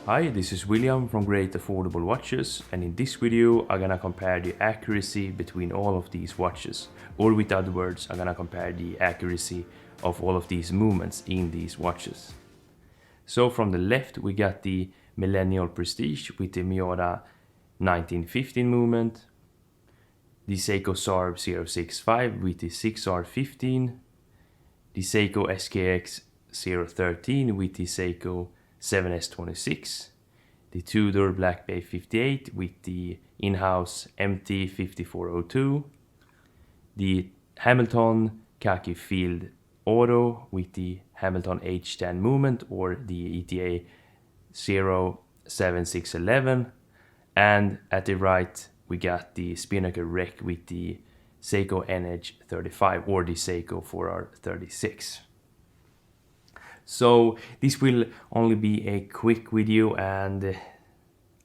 Hi, this is William from Great Affordable Watches, and in this video I'm gonna compare the accuracy between all of these watches, or with other words, I'm gonna compare the accuracy of all of these movements in these watches. So from the left we got the Millennial Prestige with the Miyota 1915 movement, the Seiko SARB065 with the 6R15, the Seiko SKX013 with the Seiko 7S26, the Tudor Black Pay 58 with the in-house MT5402, the Hamilton Khaki Field Auto with the Hamilton H10 movement or the ETA C0711, and at the right we got the Spinnaker Rec with the Seiko NH35 or the Seiko 4R36. So this will only be a quick video, and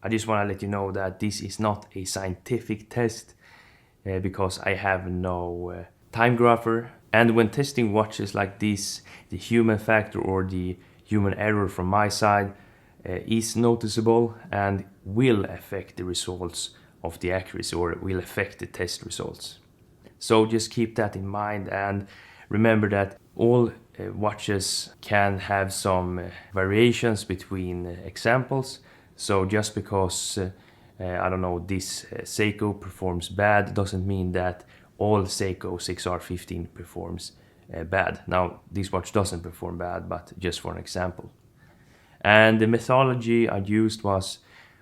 I just want to let you know that this is not a scientific test because I have no time grapher, and when testing watches like this, the human factor or the human error from my side is noticeable and will affect the results of the accuracy, or will affect the test results. So just keep that in mind, and remember that all watches can have some variations between examples. So just because I don't know, this Seiko performs bad doesn't mean that all Seiko 6R15 performs bad. Now this watch doesn't perform bad, but just for an example. And the methodology I used was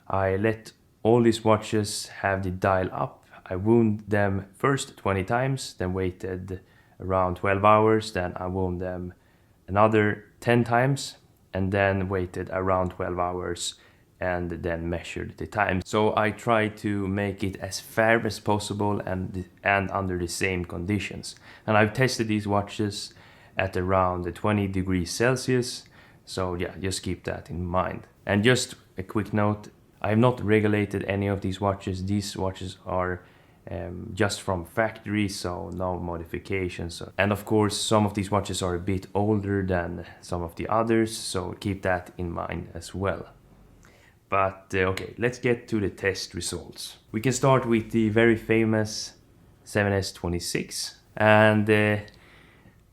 I let all these watches have the dial up. I wound them first 20 times, then waited around 12 hours, then I wound them another 10 times, and then waited around 12 hours and then measured the time. So I tried to make it as fair as possible and under the same conditions. And I've tested these watches at around 20 degrees Celsius. So yeah, just keep that in mind. And just a quick note, I have not regulated any of these watches. These watches are just from factory, so no modifications. And of course some of these watches are a bit older than some of the others, so keep that in mind as well. But okay, let's get to the test results. We can start with the very famous 7S26, and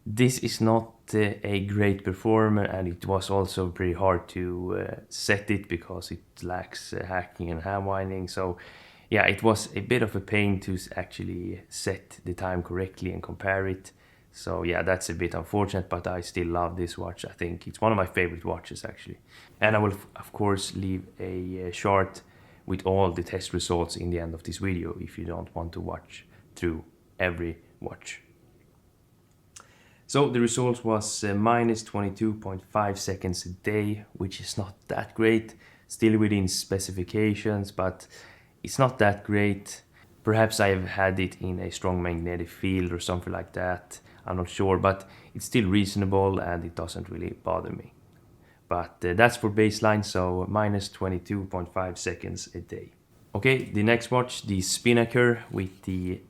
this is not a great performer, and it was also pretty hard to set it because it lacks hacking and hand winding. So yeah, it was a bit of a pain to actually set the time correctly and compare it. So yeah, that's a bit unfortunate, but I still love this watch. I think it's one of my favorite watches actually. And I will of course leave a chart with all the test results in the end of this video if you don't want to watch through every watch. So the results was minus 22.5 seconds a day, which is not that great, still within specifications, but it's not that great. Perhaps I have had it in a strong magnetic field or something like that. I'm not sure, but it's still reasonable and it doesn't really bother me. But that's for baseline, so minus 22.5 seconds a day. Okay, the next watch, the Spinnaker with the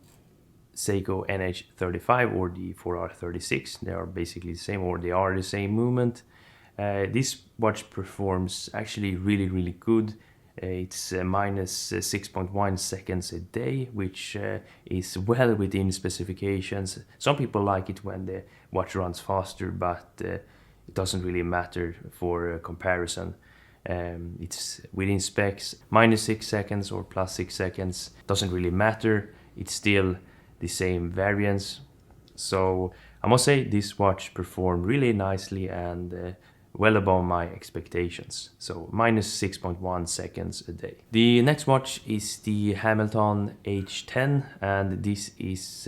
Seiko NH35 or the 4R36. They are basically the same, or they are the same movement. This watch performs actually really good. It's minus 6.1 seconds a day, which is well within specifications. Some people like it when the watch runs faster, but it doesn't really matter for comparison. It's within specs. Minus 6 seconds or plus 6 seconds doesn't really matter. It's still the same variance. So I must say this watch performed really nicely and well above my expectations. So minus 6.1 seconds a day. The next watch is the Hamilton H10, and this is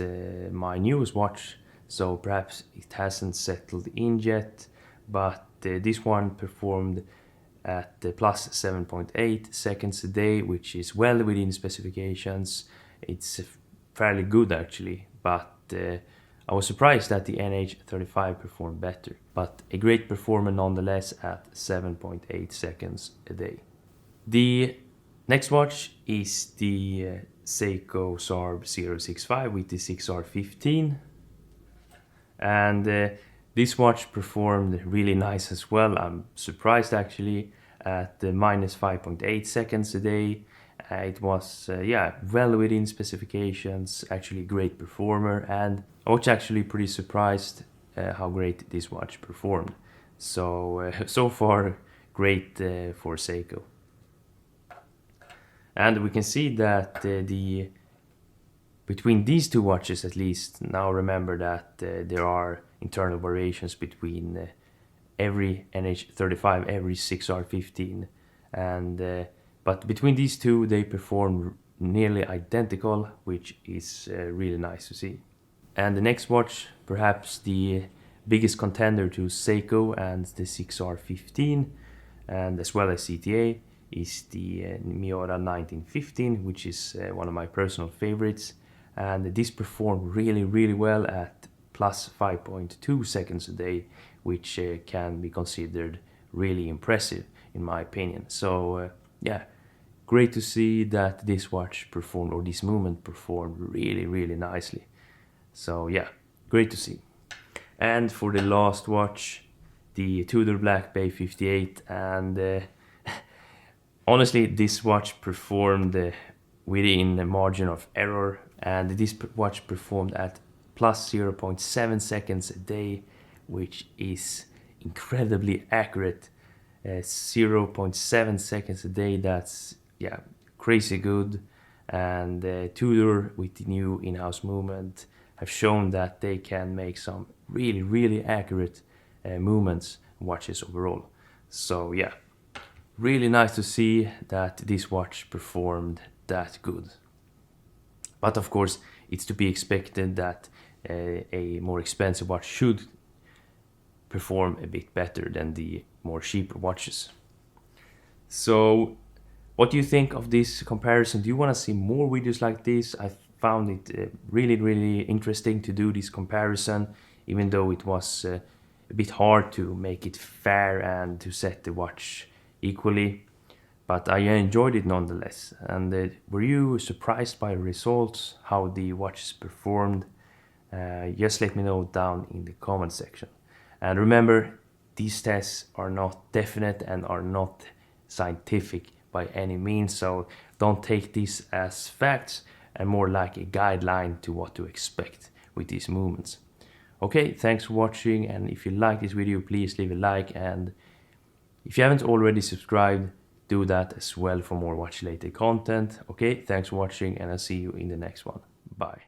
my newest watch, so perhaps it hasn't settled in yet, but this one performed at plus 7.8 seconds a day, which is well within specifications. It's fairly good actually, but I was surprised that the NH35 performed better, but a great performer nonetheless at 7.8 seconds a day. The next watch is the Seiko SARB065 with the 6R15, and this watch performed really nice as well. I'm surprised actually, at minus 5.8 seconds a day. It was well within specifications, actually a great performer, and I was actually pretty surprised how great this watch performed. So so far great for Seiko. And we can see that between these two watches, at least, now remember that there are internal variations between every NH35, every 6R15, and but between these two they perform nearly identical, which is really nice to see. And the next watch, perhaps the biggest contender to Seiko and the 6R15, and as well as ETA, is the Miyota 1915, which is one of my personal favorites. And this performed really well at plus 5.2 seconds a day, which can be considered really impressive in my opinion. So yeah, great to see that this watch performed, or this movement performed really nicely. So yeah, great to see. And for the last watch, the Tudor Black Pay 58, and honestly this watch performed within the margin of error, and this watch performed at plus 0.7 seconds a day, which is incredibly accurate. 0.7 seconds a day, that's crazy good. And Tudor, with the new in-house movement, have shown that they can make some really accurate movements watches overall. So yeah, really nice to see that this watch performed that good. But of course, it's to be expected that a more expensive watch should perform a bit better than the more cheaper watches. So what do you think of this comparison? Do you want to see more videos like this? I found it really interesting to do this comparison, even though it was a bit hard to make it fair and to set the watch equally. But I enjoyed it nonetheless. And were you surprised by the results, how the watches performed? Just let me know down in the comment section. And remember, these tests are not definite and are not scientific by any means, so don't take these as facts, and more like a guideline to what to expect with these movements. Okay, thanks for watching, and if you like this video, please leave a like, and if you haven't already subscribed, do that as well for more watch related content. Okay, thanks for watching, and I'll see you in the next one. Bye.